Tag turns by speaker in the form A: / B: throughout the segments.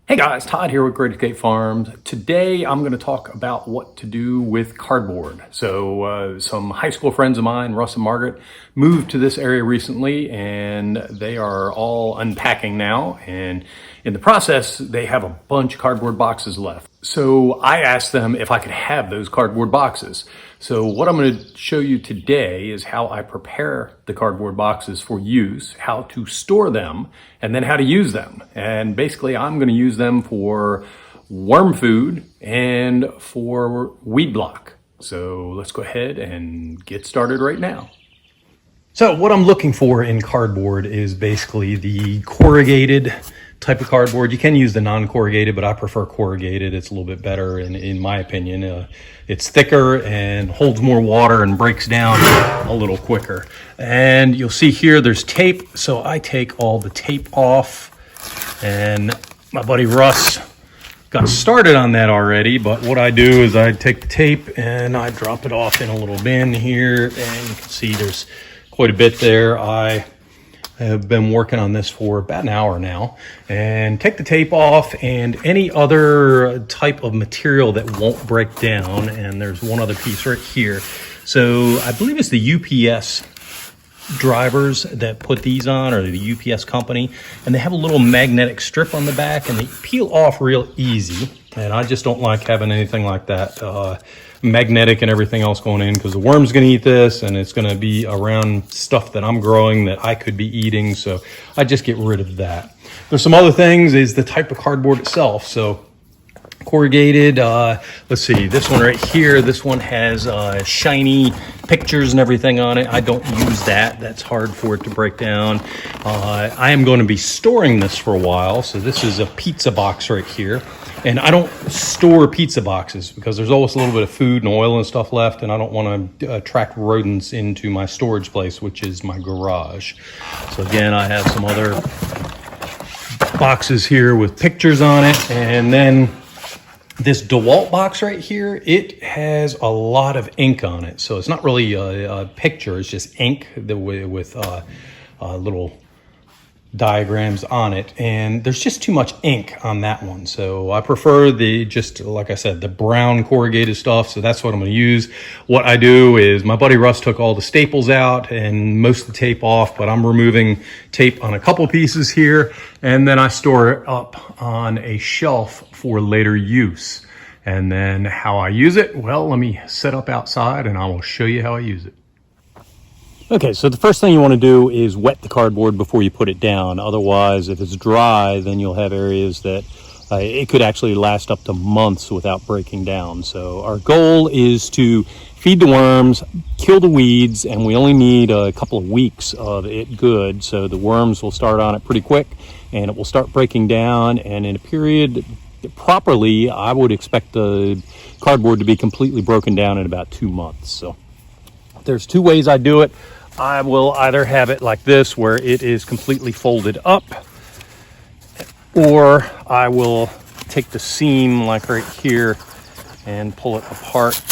A: Hey guys, Todd here with Great Escape Farms. Today I'm going to talk about what to do with cardboard. Some high school friends of mine, Russ and Margaret, moved to this area recently and they are all unpacking now. And in the process, they have a bunch of cardboard boxes left. So I asked them if I could have those cardboard boxes. So what I'm going to show you today is how I prepare the cardboard boxes for use, how to store them, and then how to use them. And basically I'm going to use them for worm food and for weed block. So let's go ahead and get started right now. So what I'm looking for in cardboard is basically the corrugated type of cardboard. You can use the non-corrugated, but I prefer corrugated. It's a little bit better in my opinion. It's thicker and holds more water and breaks down a little quicker. And you'll see here there's tape, so I take all the tape off, and my buddy Russ got started on that already, but what I do is I take the tape and I drop it off in a little bin here, and you can see there's quite a bit there. I have been working on this for about an hour now, and take the tape off and any other type of material that won't break down. And there's one other piece right here. So I believe it's the UPS drivers that put these on, or the UPS company, and they have a little magnetic strip on the back and they peel off real easy. And I just don't like having anything like that magnetic and everything else going in, because the worm's going to eat this and it's going to be around stuff that I'm growing that I could be eating. So I just get rid of that. There's some other things, is the type of cardboard itself. So corrugated, let's see, this one right here, this one has shiny pictures and everything on it. I don't use that. That's hard for it to break down. I am going to be storing this for a while. So this is a pizza box right here. And I don't store pizza boxes because there's always a little bit of food and oil and stuff left, and I don't want to attract rodents into my storage place, which is my garage. So again, I have some other boxes here with pictures on it. And then this DeWalt box right here, it has a lot of ink on it. So it's not really a picture, it's just ink with little diagrams on it, and there's just too much ink on that one. So I prefer just like I said, the brown corrugated stuff. So that's what I'm going to use. What I do is, my buddy Russ took all the staples out and most of the tape off, but I'm removing tape on a couple pieces here, and then I store it up on a shelf for later use. And then how I use it, well, let me set up outside and I will show you how I use it. Okay, so the first thing you want to do is wet the cardboard before you put it down. Otherwise, if it's dry, then you'll have areas that it could actually last up to months without breaking down. So our goal is to feed the worms, kill the weeds, and we only need a couple of weeks of it good. So the worms will start on it pretty quick and it will start breaking down. And in a period properly, I would expect the cardboard to be completely broken down in about 2 months. So there's two ways I do it. I will either have it like this, where it is completely folded up, or I will take the seam like right here and pull it apart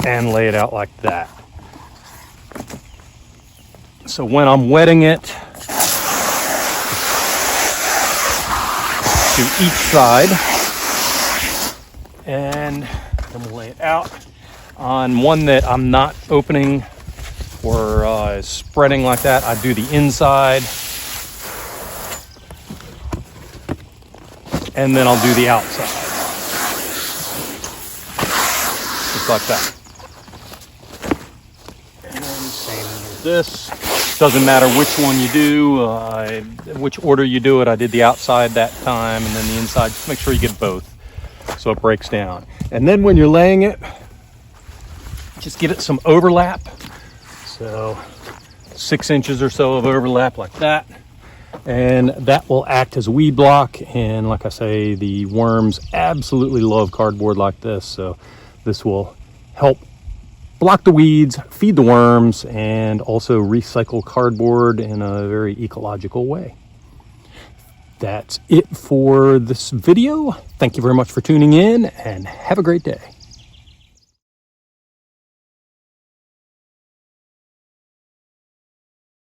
A: and lay it out like that. So when I'm wetting it to each side, and then we'll lay it out on one that I'm not opening or spreading like that, I do the inside, and then I'll do the outside, just like that. And then same with this. Doesn't matter which one you do, which order you do it. I did the outside that time, and then the inside. Just make sure you get both so it breaks down. And then when you're laying it, just give it some overlap. So 6 inches or so of overlap like that. And that will act as a weed block. And like I say, the worms absolutely love cardboard like this. So this will help block the weeds, feed the worms, and also recycle cardboard in a very ecological way. That's it for this video. Thank you very much for tuning in, and have a great day.